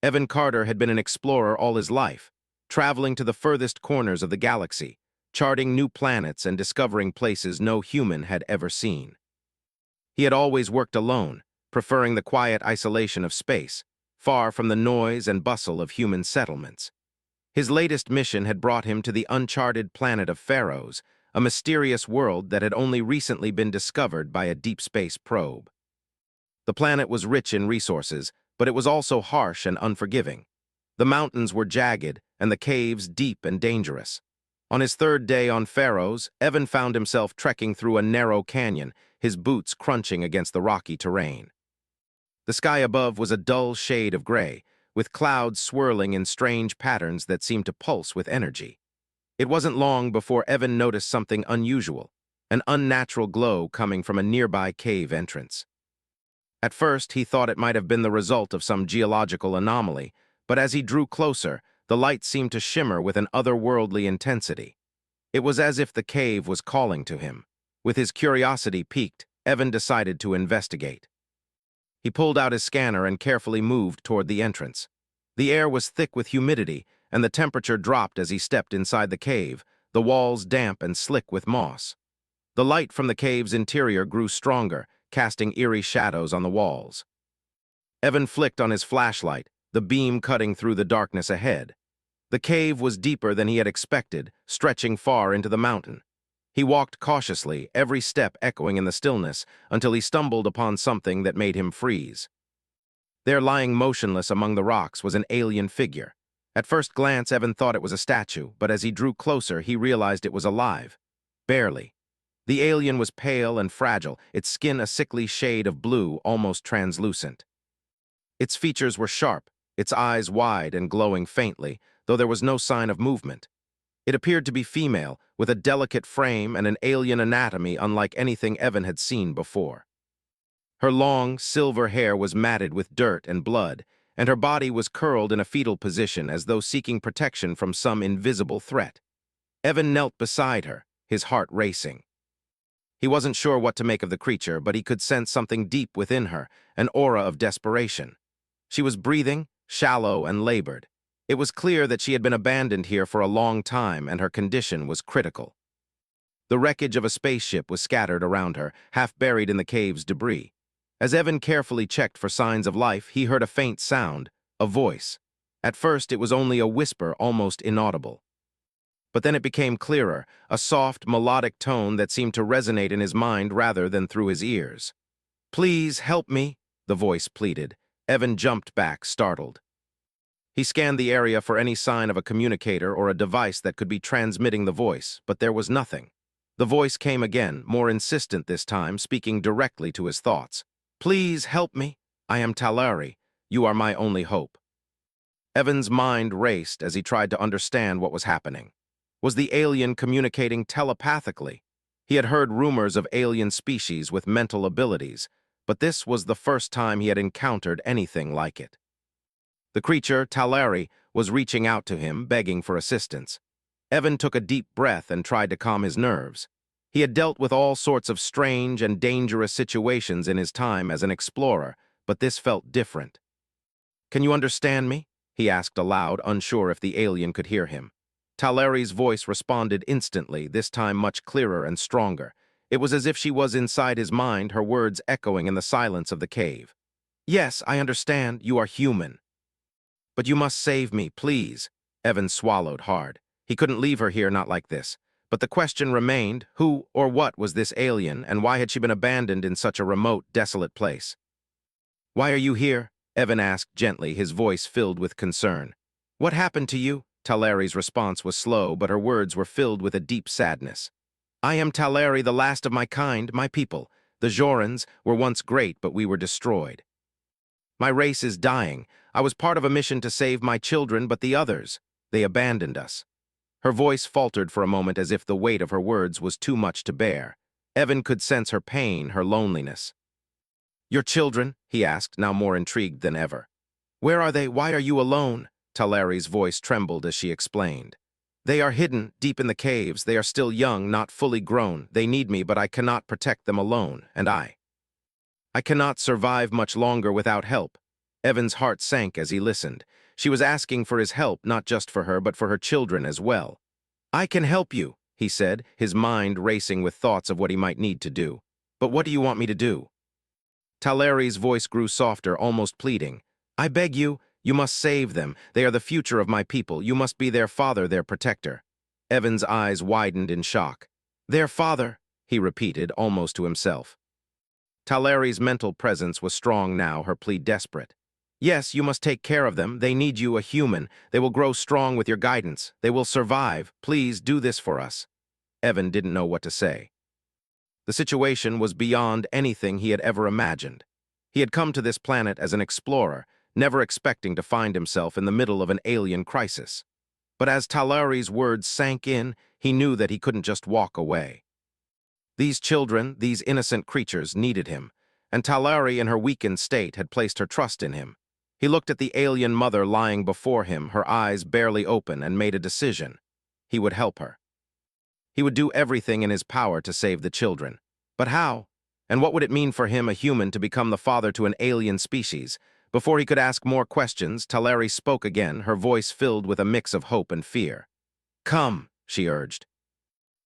Evan Carter had been an explorer all his life, traveling to the furthest corners of the galaxy, charting new planets and discovering places no human had ever seen. He had always worked alone, preferring the quiet isolation of space, far from the noise and bustle of human settlements. His latest mission had brought him to the uncharted planet of Pharaohs, a mysterious world that had only recently been discovered by a deep space probe. The planet was rich in resources, but it was also harsh and unforgiving. The mountains were jagged, and the caves deep and dangerous. On his third day on Pharaohs, Evan found himself trekking through a narrow canyon, his boots crunching against the rocky terrain. The sky above was a dull shade of gray, with clouds swirling in strange patterns that seemed to pulse with energy. It wasn't long before Evan noticed something unusual, an unnatural glow coming from a nearby cave entrance. At first, he thought it might have been the result of some geological anomaly, but as he drew closer, the light seemed to shimmer with an otherworldly intensity. It was as if the cave was calling to him. With his curiosity piqued, Evan decided to investigate. He pulled out his scanner and carefully moved toward the entrance. The air was thick with humidity, and the temperature dropped as he stepped inside the cave, the walls damp and slick with moss. The light from the cave's interior grew stronger, casting eerie shadows on the walls. Evan flicked on his flashlight, the beam cutting through the darkness ahead. The cave was deeper than he had expected, stretching far into the mountain. He walked cautiously, every step echoing in the stillness, until he stumbled upon something that made him freeze. There, lying motionless among the rocks, was an alien figure. At first glance, Evan thought it was a statue, but as he drew closer, he realized it was alive. Barely. The alien was pale and fragile, its skin a sickly shade of blue, almost translucent. Its features were sharp, its eyes wide and glowing faintly, though there was no sign of movement. It appeared to be female, with a delicate frame and an alien anatomy unlike anything Evan had seen before. Her long, silver hair was matted with dirt and blood, and her body was curled in a fetal position as though seeking protection from some invisible threat. Evan knelt beside her, his heart racing. He wasn't sure what to make of the creature, but he could sense something deep within her, an aura of desperation. She was breathing, shallow and labored. It was clear that she had been abandoned here for a long time, and her condition was critical. The wreckage of a spaceship was scattered around her, half buried in the cave's debris. As Evan carefully checked for signs of life, he heard a faint sound, a voice. At first, it was only a whisper, almost inaudible. But then it became clearer, a soft, melodic tone that seemed to resonate in his mind rather than through his ears. "Please help me," the voice pleaded. Evan jumped back, startled. He scanned the area for any sign of a communicator or a device that could be transmitting the voice, but there was nothing. The voice came again, more insistent this time, speaking directly to his thoughts. "Please help me. I am Talari. You are my only hope." Evan's mind raced as he tried to understand what was happening. Was the alien communicating telepathically? He had heard rumors of alien species with mental abilities, but this was the first time he had encountered anything like it. The creature, Talari, was reaching out to him, begging for assistance. Evan took a deep breath and tried to calm his nerves. He had dealt with all sorts of strange and dangerous situations in his time as an explorer, but this felt different. "Can you understand me?" he asked aloud, unsure if the alien could hear him. Talari's voice responded instantly, this time much clearer and stronger. It was as if she was inside his mind, her words echoing in the silence of the cave. "Yes, I understand. You are human. But you must save me, please." Evan swallowed hard. He couldn't leave her here, not like this. But the question remained, who or what was this alien, and why had she been abandoned in such a remote, desolate place? "Why are you here?" Evan asked gently, his voice filled with concern. "What happened to you?" Talari's response was slow, but her words were filled with a deep sadness. "I am Talari, the last of my kind, my people. The Jorans were once great, but we were destroyed. My race is dying. I was part of a mission to save my children, but the others, they abandoned us." Her voice faltered for a moment as if the weight of her words was too much to bear. Evan could sense her pain, her loneliness. "Your children?" he asked, now more intrigued than ever. "Where are they? Why are you alone?" Talari's voice trembled as she explained. "They are hidden, deep in the caves. They are still young, not fully grown. They need me, but I cannot protect them alone, and I cannot survive much longer without help." Evan's heart sank as he listened. She was asking for his help, not just for her, but for her children as well. "I can help you," he said, his mind racing with thoughts of what he might need to do. "But what do you want me to do?" Talari's voice grew softer, almost pleading. "I beg you, you must save them. They are the future of my people. You must be their father, their protector." Evan's eyes widened in shock. "Their father," he repeated, almost to himself. Talari's mental presence was strong now, her plea desperate. "Yes, you must take care of them. They need you, a human. They will grow strong with your guidance. They will survive. Please do this for us." Evan didn't know what to say. The situation was beyond anything he had ever imagined. He had come to this planet as an explorer, never expecting to find himself in the middle of an alien crisis. But as Talari's words sank in, he knew that he couldn't just walk away. These children, these innocent creatures, needed him, and Talari in her weakened state had placed her trust in him. He looked at the alien mother lying before him, her eyes barely open, and made a decision. He would help her. He would do everything in his power to save the children. But how? And what would it mean for him, a human, to become the father to an alien species? Before he could ask more questions, Talari spoke again, her voice filled with a mix of hope and fear. "Come," she urged.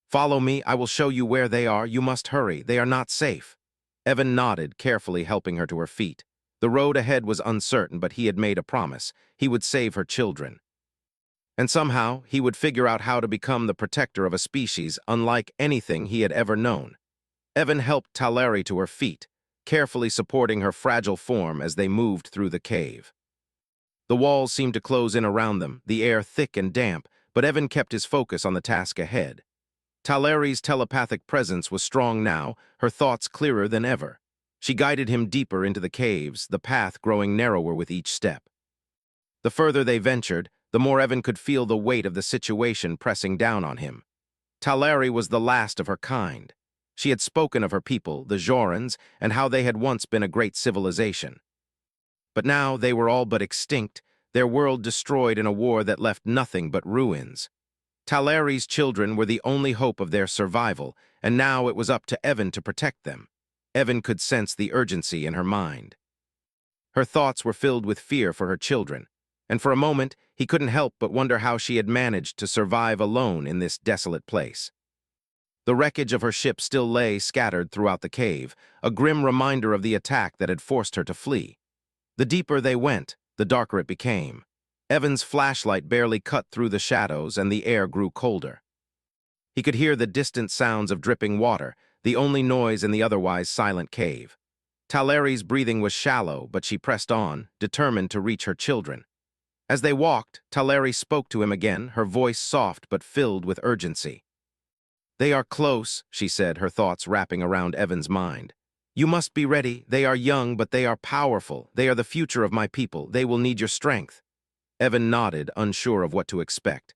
"Follow me, I will show you where they are. You must hurry, they are not safe." Evan nodded, carefully helping her to her feet. The road ahead was uncertain, but he had made a promise. He would save her children. And somehow, he would figure out how to become the protector of a species unlike anything he had ever known. Evan helped Talari to her feet, carefully supporting her fragile form as they moved through the cave. The walls seemed to close in around them, the air thick and damp, but Evan kept his focus on the task ahead. Talari's telepathic presence was strong now, her thoughts clearer than ever. She guided him deeper into the caves, the path growing narrower with each step. The further they ventured, the more Evan could feel the weight of the situation pressing down on him. Talari was the last of her kind. She had spoken of her people, the Jorans, and how they had once been a great civilization. But now they were all but extinct, their world destroyed in a war that left nothing but ruins. Talari's children were the only hope of their survival, and now it was up to Evan to protect them. Evan could sense the urgency in her mind. Her thoughts were filled with fear for her children, and for a moment he couldn't help but wonder how she had managed to survive alone in this desolate place. The wreckage of her ship still lay scattered throughout the cave, a grim reminder of the attack that had forced her to flee. The deeper they went, the darker it became. Evan's flashlight barely cut through the shadows, and the air grew colder. He could hear the distant sounds of dripping water, the only noise in the otherwise silent cave. Talari's breathing was shallow, but she pressed on, determined to reach her children. As they walked, Talari spoke to him again, her voice soft but filled with urgency. "They are close," she said, her thoughts wrapping around Evan's mind. "You must be ready. They are young, but they are powerful. They are the future of my people. They will need your strength." Evan nodded, unsure of what to expect.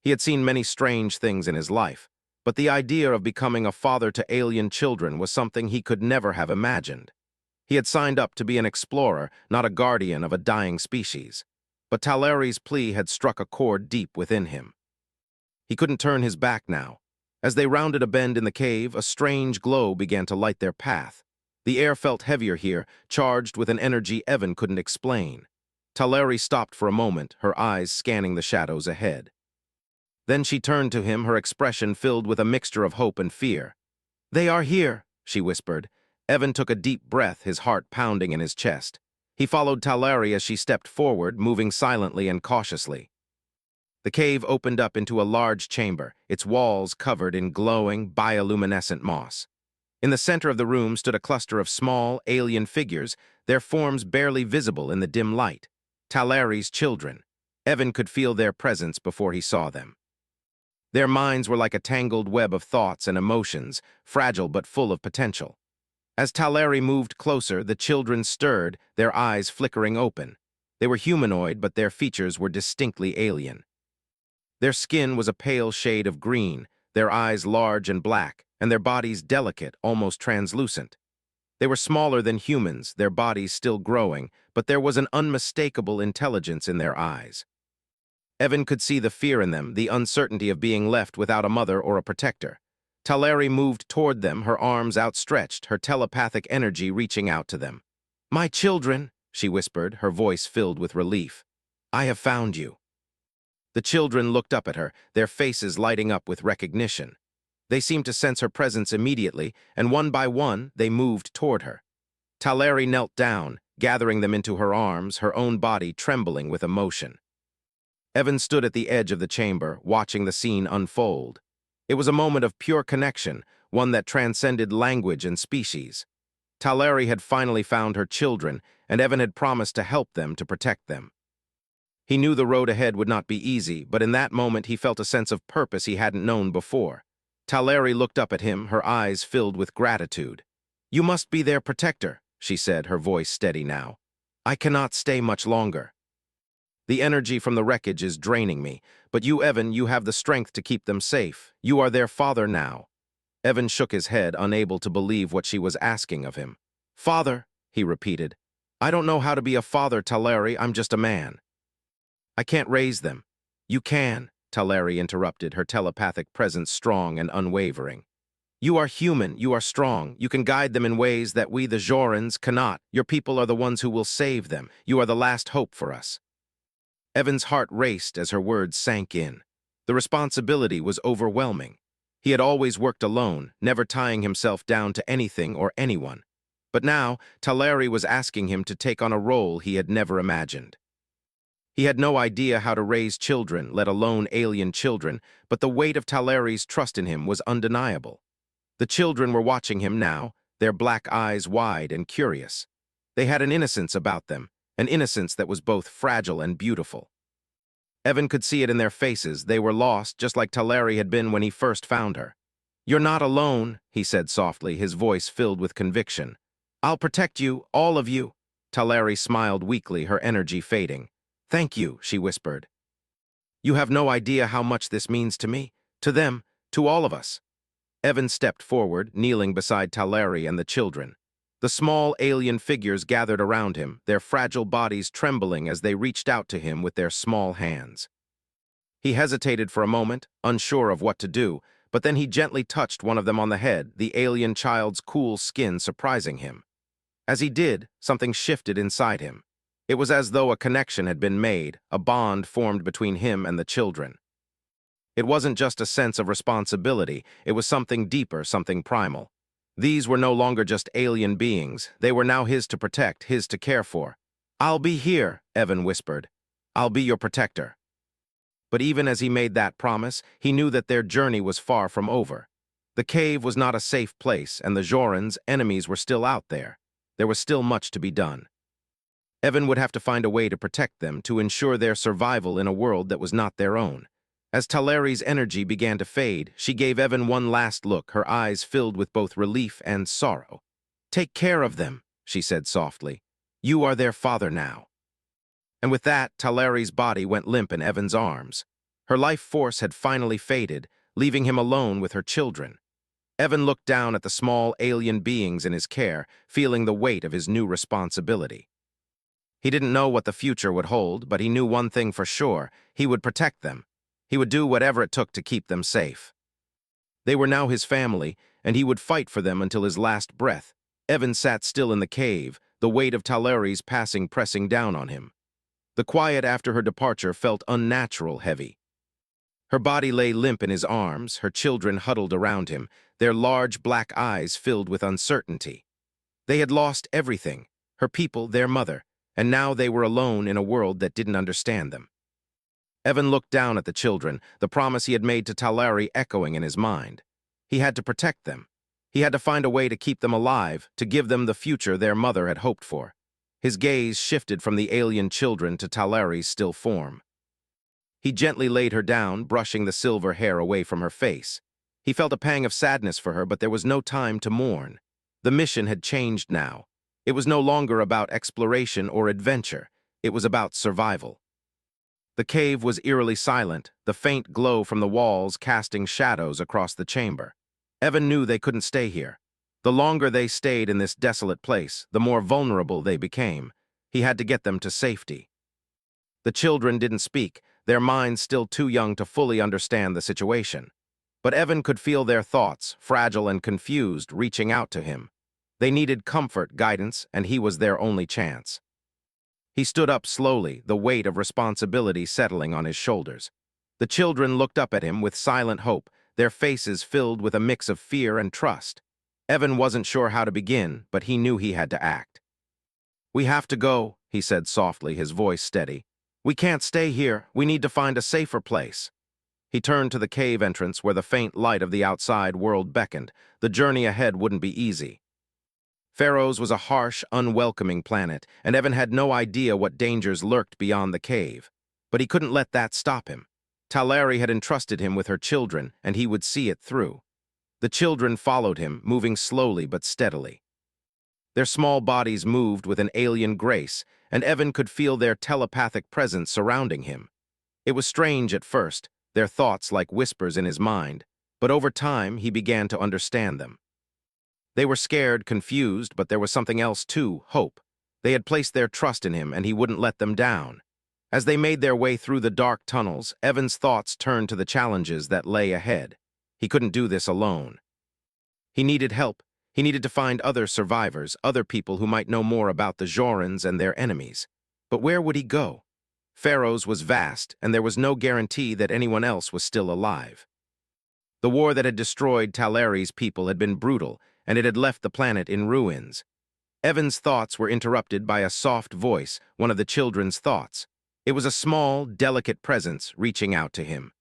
He had seen many strange things in his life, but the idea of becoming a father to alien children was something he could never have imagined. He had signed up to be an explorer, not a guardian of a dying species. But Talari's plea had struck a chord deep within him. He couldn't turn his back now. As they rounded a bend in the cave, a strange glow began to light their path. The air felt heavier here, charged with an energy Evan couldn't explain. Talari stopped for a moment, her eyes scanning the shadows ahead. Then she turned to him, her expression filled with a mixture of hope and fear. "They are here," she whispered. Evan took a deep breath, his heart pounding in his chest. He followed Talari as she stepped forward, moving silently and cautiously. The cave opened up into a large chamber, its walls covered in glowing, bioluminescent moss. In the center of the room stood a cluster of small, alien figures, their forms barely visible in the dim light. Talari's children. Evan could feel their presence before he saw them. Their minds were like a tangled web of thoughts and emotions, fragile but full of potential. As Talari moved closer, the children stirred, their eyes flickering open. They were humanoid, but their features were distinctly alien. Their skin was a pale shade of green, their eyes large and black, and their bodies delicate, almost translucent. They were smaller than humans, their bodies still growing, but there was an unmistakable intelligence in their eyes. Evan could see the fear in them, the uncertainty of being left without a mother or a protector. Talari moved toward them, her arms outstretched, her telepathic energy reaching out to them. "My children," she whispered, her voice filled with relief. "I have found you." The children looked up at her, their faces lighting up with recognition. They seemed to sense her presence immediately, and one by one, they moved toward her. Taleri knelt down, gathering them into her arms, her own body trembling with emotion. Evan stood at the edge of the chamber, watching the scene unfold. It was a moment of pure connection, one that transcended language and species. Taleri had finally found her children, and Evan had promised to help them, to protect them. He knew the road ahead would not be easy, but in that moment he felt a sense of purpose he hadn't known before. Taleri looked up at him, her eyes filled with gratitude. "You must be their protector," she said, her voice steady now. "I cannot stay much longer. The energy from the wreckage is draining me, but you, Evan, you have the strength to keep them safe. You are their father now." Evan shook his head, unable to believe what she was asking of him. "Father," he repeated. "I don't know how to be a father, Taleri. I'm just a man. I can't raise them." "You can," Taleri interrupted, her telepathic presence strong and unwavering. "You are human, you are strong, you can guide them in ways that we, the Jorans, cannot. Your people are the ones who will save them. You are the last hope for us." Evan's heart raced as her words sank in. The responsibility was overwhelming. He had always worked alone, never tying himself down to anything or anyone. But now, Taleri was asking him to take on a role he had never imagined. He had no idea how to raise children, let alone alien children, but the weight of Taleri's trust in him was undeniable. The children were watching him now, their black eyes wide and curious. They had an innocence about them, an innocence that was both fragile and beautiful. Evan could see it in their faces. They were lost, just like Taleri had been when he first found her. "You're not alone," he said softly, his voice filled with conviction. "I'll protect you, all of you." Taleri smiled weakly, her energy fading. "Thank you," she whispered. "You have no idea how much this means to me, to them, to all of us." Evan stepped forward, kneeling beside Taleri and the children. The small alien figures gathered around him, their fragile bodies trembling as they reached out to him with their small hands. He hesitated for a moment, unsure of what to do, but then he gently touched one of them on the head, the alien child's cool skin surprising him. As he did, something shifted inside him. It was as though a connection had been made, a bond formed between him and the children. It wasn't just a sense of responsibility, it was something deeper, something primal. These were no longer just alien beings, they were now his to protect, his to care for. "I'll be here," Evan whispered. "I'll be your protector." But even as he made that promise, he knew that their journey was far from over. The cave was not a safe place, and the Jorans, enemies, were still out there. There was still much to be done. Evan would have to find a way to protect them, to ensure their survival in a world that was not their own. As Taleri's energy began to fade, she gave Evan one last look, her eyes filled with both relief and sorrow. "Take care of them," she said softly. "You are their father now." And with that, Taleri's body went limp in Evan's arms. Her life force had finally faded, leaving him alone with her children. Evan looked down at the small alien beings in his care, feeling the weight of his new responsibility. He didn't know what the future would hold, but he knew one thing for sure: he would protect them. He would do whatever it took to keep them safe. They were now his family, and he would fight for them until his last breath. Evan sat still in the cave, the weight of Taleri's passing pressing down on him. The quiet after her departure felt unnatural heavy. Her body lay limp in his arms, her children huddled around him, their large black eyes filled with uncertainty. They had lost everything, her people, their mother, and now they were alone in a world that didn't understand them. Evan looked down at the children, the promise he had made to Taleri echoing in his mind. He had to protect them. He had to find a way to keep them alive, to give them the future their mother had hoped for. His gaze shifted from the alien children to Taleri's still form. He gently laid her down, brushing the silver hair away from her face. He felt a pang of sadness for her, but there was no time to mourn. The mission had changed now. It was no longer about exploration or adventure. It was about survival. The cave was eerily silent, the faint glow from the walls casting shadows across the chamber. Evan knew they couldn't stay here. The longer they stayed in this desolate place, the more vulnerable they became. He had to get them to safety. The children didn't speak, their minds still too young to fully understand the situation. But Evan could feel their thoughts, fragile and confused, reaching out to him. They needed comfort, guidance, and he was their only chance. He stood up slowly, the weight of responsibility settling on his shoulders. The children looked up at him with silent hope, their faces filled with a mix of fear and trust. Evan wasn't sure how to begin, but he knew he had to act. "We have to go," he said softly, his voice steady. "We can't stay here. We need to find a safer place." He turned to the cave entrance where the faint light of the outside world beckoned. The journey ahead wouldn't be easy. Pharaoh's was a harsh, unwelcoming planet, and Evan had no idea what dangers lurked beyond the cave. But he couldn't let that stop him. Talari had entrusted him with her children, and he would see it through. The children followed him, moving slowly but steadily. Their small bodies moved with an alien grace, and Evan could feel their telepathic presence surrounding him. It was strange at first, their thoughts like whispers in his mind, but over time he began to understand them. They were scared, confused, but there was something else too, hope. They had placed their trust in him, and he wouldn't let them down. As they made their way through the dark tunnels, Evan's thoughts turned to the challenges that lay ahead. He couldn't do this alone. He needed help. He needed to find other survivors, other people who might know more about the Jorans and their enemies. But where would he go? Pharaoh's was vast, and there was no guarantee that anyone else was still alive. The war that had destroyed Talari's people had been brutal, and it had left the planet in ruins. Evan's thoughts were interrupted by a soft voice, one of the children's thoughts. It was a small, delicate presence reaching out to him.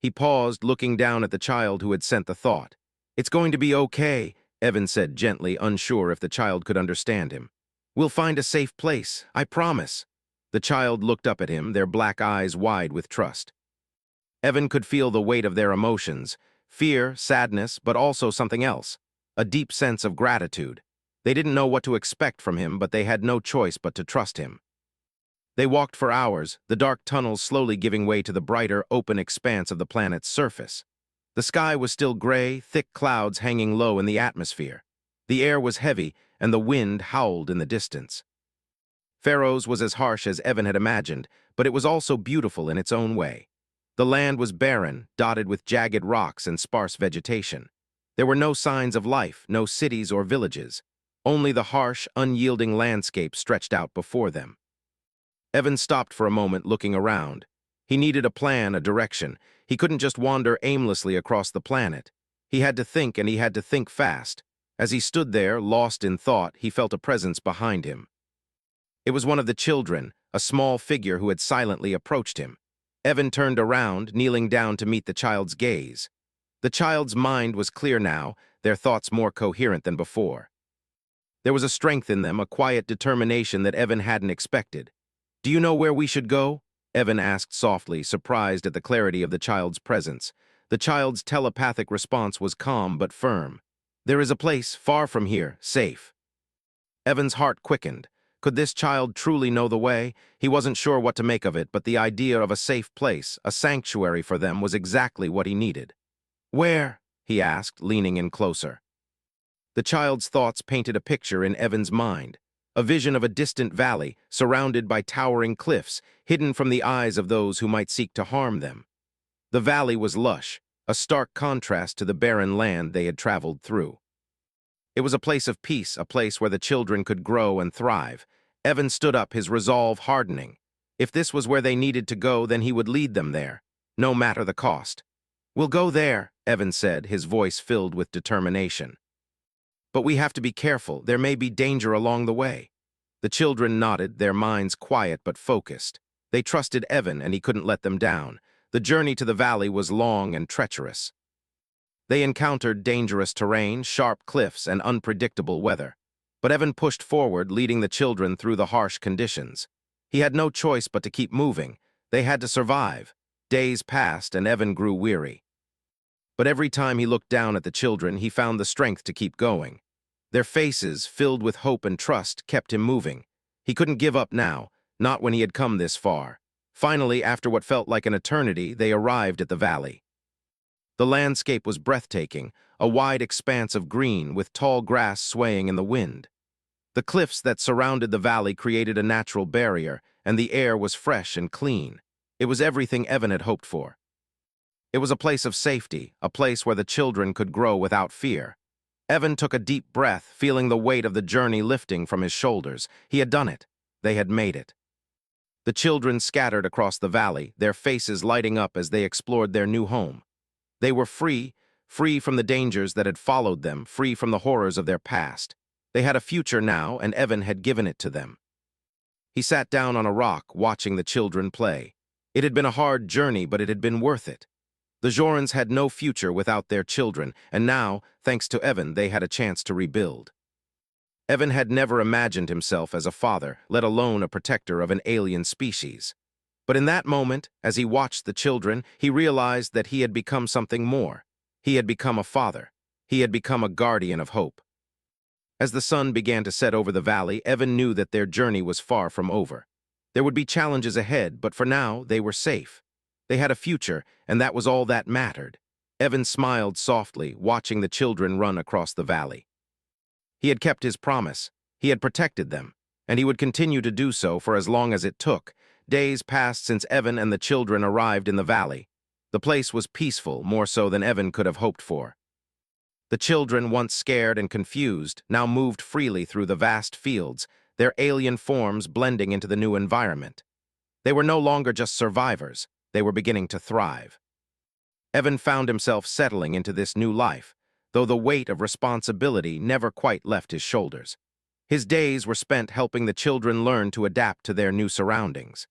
He paused, looking down at the child who had sent the thought. "It's going to be okay," Evan said gently, unsure if the child could understand him. "We'll find a safe place, I promise." The child looked up at him, their black eyes wide with trust. Evan could feel the weight of their emotions, fear, sadness, but also something else, a deep sense of gratitude. They didn't know what to expect from him, but they had no choice but to trust him. They walked for hours, the dark tunnels slowly giving way to the brighter, open expanse of the planet's surface. The sky was still gray, thick clouds hanging low in the atmosphere. The air was heavy, and the wind howled in the distance. Pharaoh's was as harsh as Evan had imagined, but it was also beautiful in its own way. The land was barren, dotted with jagged rocks and sparse vegetation. There were no signs of life, no cities or villages. Only the harsh, unyielding landscape stretched out before them. Evan stopped for a moment, looking around. He needed a plan, a direction. He couldn't just wander aimlessly across the planet. He had to think, and he had to think fast. As he stood there, lost in thought, he felt a presence behind him. It was one of the children, a small figure who had silently approached him. Evan turned around, kneeling down to meet the child's gaze. The child's mind was clear now, their thoughts more coherent than before. There was a strength in them, a quiet determination that Evan hadn't expected. "Do you know where we should go?" Evan asked softly, surprised at the clarity of the child's presence. The child's telepathic response was calm but firm. "There is a place far from here, safe." Evan's heart quickened. Could this child truly know the way? He wasn't sure what to make of it, but the idea of a safe place, a sanctuary for them, was exactly what he needed. "Where?" he asked, leaning in closer. The child's thoughts painted a picture in Evan's mind, a vision of a distant valley, surrounded by towering cliffs, hidden from the eyes of those who might seek to harm them. The valley was lush, a stark contrast to the barren land they had traveled through. It was a place of peace, a place where the children could grow and thrive. Evan stood up, his resolve hardening. If this was where they needed to go, then he would lead them there, no matter the cost. "We'll go there," Evan said, his voice filled with determination. "But we have to be careful. There may be danger along the way." The children nodded, their minds quiet but focused. They trusted Evan, and he couldn't let them down. The journey to the valley was long and treacherous. They encountered dangerous terrain, sharp cliffs, and unpredictable weather. But Evan pushed forward, leading the children through the harsh conditions. He had no choice but to keep moving. They had to survive. Days passed, and Evan grew weary. But every time he looked down at the children, he found the strength to keep going. Their faces, filled with hope and trust, kept him moving. He couldn't give up now, not when he had come this far. Finally, after what felt like an eternity, they arrived at the valley. The landscape was breathtaking, a wide expanse of green with tall grass swaying in the wind. The cliffs that surrounded the valley created a natural barrier, and the air was fresh and clean. It was everything Evan had hoped for. It was a place of safety, a place where the children could grow without fear. Evan took a deep breath, feeling the weight of the journey lifting from his shoulders. He had done it. They had made it. The children scattered across the valley, their faces lighting up as they explored their new home. They were free, free from the dangers that had followed them, free from the horrors of their past. They had a future now, and Evan had given it to them. He sat down on a rock, watching the children play. It had been a hard journey, but it had been worth it. The Jorans had no future without their children, and now, thanks to Evan, they had a chance to rebuild. Evan had never imagined himself as a father, let alone a protector of an alien species. But in that moment, as he watched the children, he realized that he had become something more. He had become a father. He had become a guardian of hope. As the sun began to set over the valley, Evan knew that their journey was far from over. There would be challenges ahead, but for now, they were safe. They had a future, and that was all that mattered. Evan smiled softly, watching the children run across the valley. He had kept his promise. He had protected them, and he would continue to do so for as long as it took. Days passed since Evan and the children arrived in the valley. The place was peaceful, more so than Evan could have hoped for. The children, once scared and confused, now moved freely through the vast fields, their alien forms blending into the new environment. They were no longer just survivors. They were beginning to thrive. Evan found himself settling into this new life, though the weight of responsibility never quite left his shoulders. His days were spent helping the children learn to adapt to their new surroundings.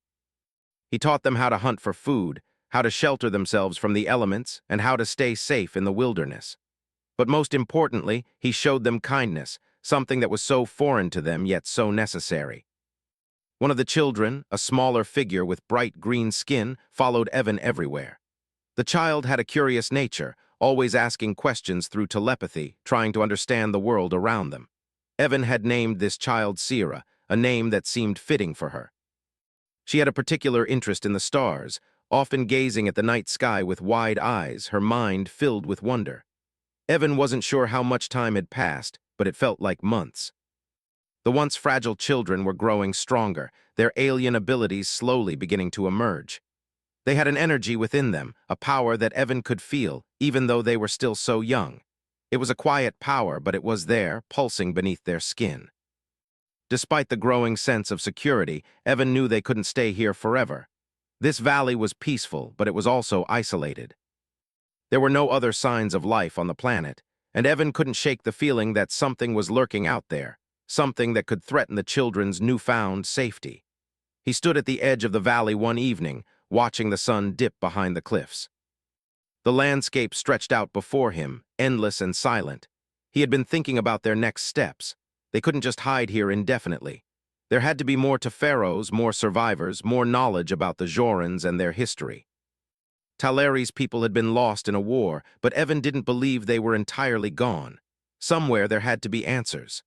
He taught them how to hunt for food, how to shelter themselves from the elements, and how to stay safe in the wilderness. But most importantly, he showed them kindness, something that was so foreign to them yet so necessary. One of the children, a smaller figure with bright green skin, followed Evan everywhere. The child had a curious nature, always asking questions through telepathy, trying to understand the world around them. Evan had named this child Sierra, a name that seemed fitting for her. She had a particular interest in the stars, often gazing at the night sky with wide eyes, her mind filled with wonder. Evan wasn't sure how much time had passed, but it felt like months. The once fragile children were growing stronger, their alien abilities slowly beginning to emerge. They had an energy within them, a power that Evan could feel, even though they were still so young. It was a quiet power, but it was there, pulsing beneath their skin. Despite the growing sense of security, Evan knew they couldn't stay here forever. This valley was peaceful, but it was also isolated. There were no other signs of life on the planet, and Evan couldn't shake the feeling that something was lurking out there, something that could threaten the children's newfound safety. He stood at the edge of the valley one evening, watching the sun dip behind the cliffs. The landscape stretched out before him, endless and silent. He had been thinking about their next steps. They couldn't just hide here indefinitely. There had to be more to pharaohs, more survivors, more knowledge about the Jorans and their history. Talari's people had been lost in a war, but Evan didn't believe they were entirely gone. Somewhere there had to be answers.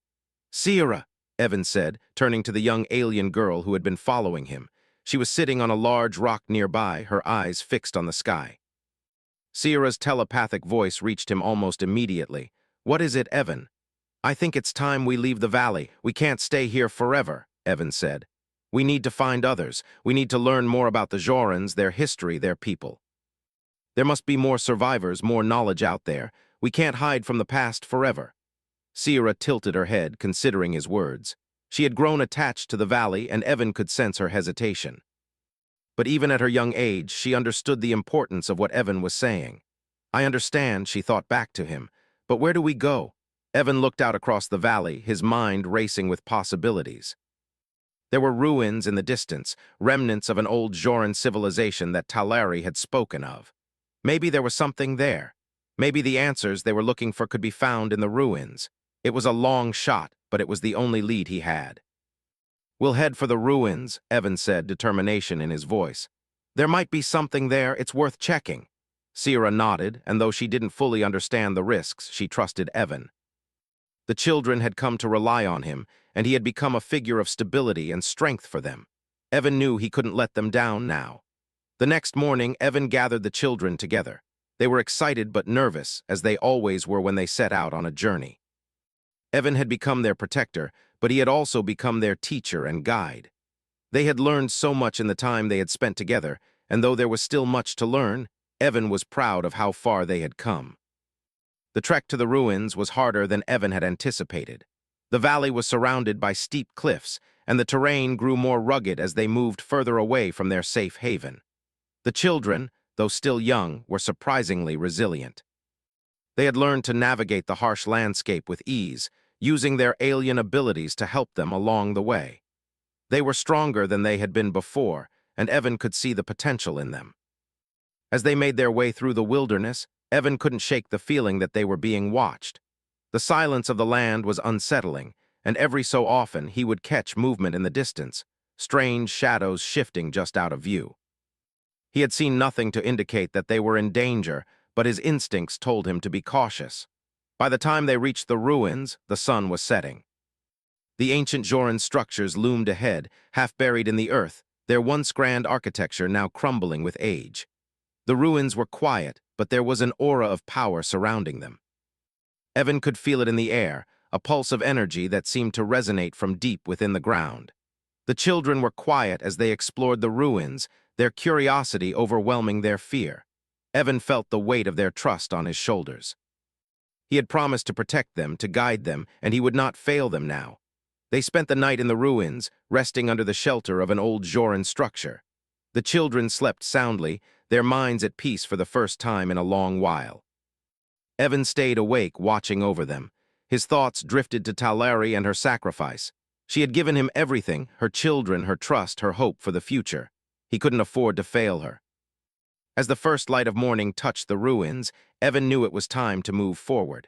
"Sierra," Evan said, turning to the young alien girl who had been following him. She was sitting on a large rock nearby, her eyes fixed on the sky. Sierra's telepathic voice reached him almost immediately. "What is it, Evan?" "I think it's time we leave the valley. We can't stay here forever," Evan said. "We need to find others. We need to learn more about the Jorans, their history, their people. There must be more survivors, more knowledge out there. We can't hide from the past forever." Sierra tilted her head, considering his words. She had grown attached to the valley, and Evan could sense her hesitation. But even at her young age, she understood the importance of what Evan was saying. "I understand," she thought back to him. "But where do we go?" Evan looked out across the valley, his mind racing with possibilities. There were ruins in the distance, remnants of an old Joran civilization that Talari had spoken of. Maybe there was something there. Maybe the answers they were looking for could be found in the ruins. It was a long shot, but it was the only lead he had. "We'll head for the ruins," Evan said, determination in his voice. "There might be something there, it's worth checking." Sierra nodded, and though she didn't fully understand the risks, she trusted Evan. The children had come to rely on him, and he had become a figure of stability and strength for them. Evan knew he couldn't let them down now. The next morning, Evan gathered the children together. They were excited but nervous, as they always were when they set out on a journey. Evan had become their protector, but he had also become their teacher and guide. They had learned so much in the time they had spent together, and though there was still much to learn, Evan was proud of how far they had come. The trek to the ruins was harder than Evan had anticipated. The valley was surrounded by steep cliffs, and the terrain grew more rugged as they moved further away from their safe haven. The children, though still young, were surprisingly resilient. They had learned to navigate the harsh landscape with ease, using their alien abilities to help them along the way. They were stronger than they had been before, and Evan could see the potential in them. As they made their way through the wilderness, Evan couldn't shake the feeling that they were being watched. The silence of the land was unsettling, and every so often he would catch movement in the distance, strange shadows shifting just out of view. He had seen nothing to indicate that they were in danger, but his instincts told him to be cautious. By the time they reached the ruins, the sun was setting. The ancient Joran structures loomed ahead, half buried in the earth, their once grand architecture now crumbling with age. The ruins were quiet, but there was an aura of power surrounding them. Evan could feel it in the air, a pulse of energy that seemed to resonate from deep within the ground. The children were quiet as they explored the ruins, their curiosity overwhelming their fear. Evan felt the weight of their trust on his shoulders. He had promised to protect them, to guide them, and he would not fail them now. They spent the night in the ruins, resting under the shelter of an old Joran structure. The children slept soundly, their minds at peace for the first time in a long while. Evan stayed awake, watching over them. His thoughts drifted to Talari and her sacrifice. She had given him everything, her children, her trust, her hope for the future. He couldn't afford to fail her. As the first light of morning touched the ruins, Evan knew it was time to move forward.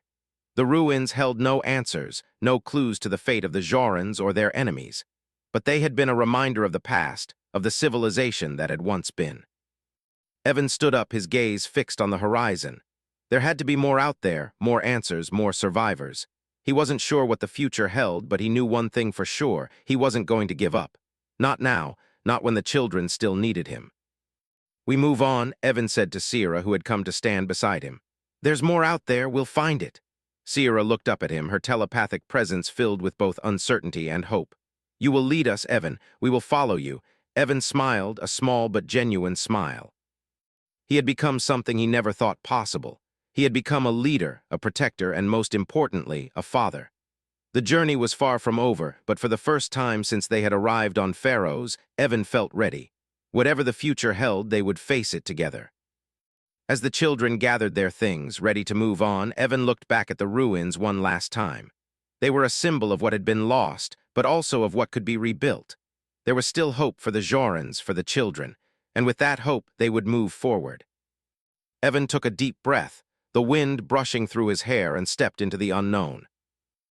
The ruins held no answers, no clues to the fate of the Jorans or their enemies. But they had been a reminder of the past, of the civilization that had once been. Evan stood up, his gaze fixed on the horizon. There had to be more out there, more answers, more survivors. He wasn't sure what the future held, but he knew one thing for sure: he wasn't going to give up. Not now, not when the children still needed him. "We move on," Evan said to Sierra, who had come to stand beside him. "There's more out there, we'll find it." Sierra looked up at him, her telepathic presence filled with both uncertainty and hope. "You will lead us, Evan. We will follow you." Evan smiled, a small but genuine smile. He had become something he never thought possible. He had become a leader, a protector, and most importantly, a father. The journey was far from over, but for the first time since they had arrived on Pharaohs, Evan felt ready. Whatever the future held, they would face it together. As the children gathered their things, ready to move on, Evan looked back at the ruins one last time. They were a symbol of what had been lost, but also of what could be rebuilt. There was still hope for the Jorans, for the children, and with that hope, they would move forward. Evan took a deep breath, the wind brushing through his hair, and stepped into the unknown.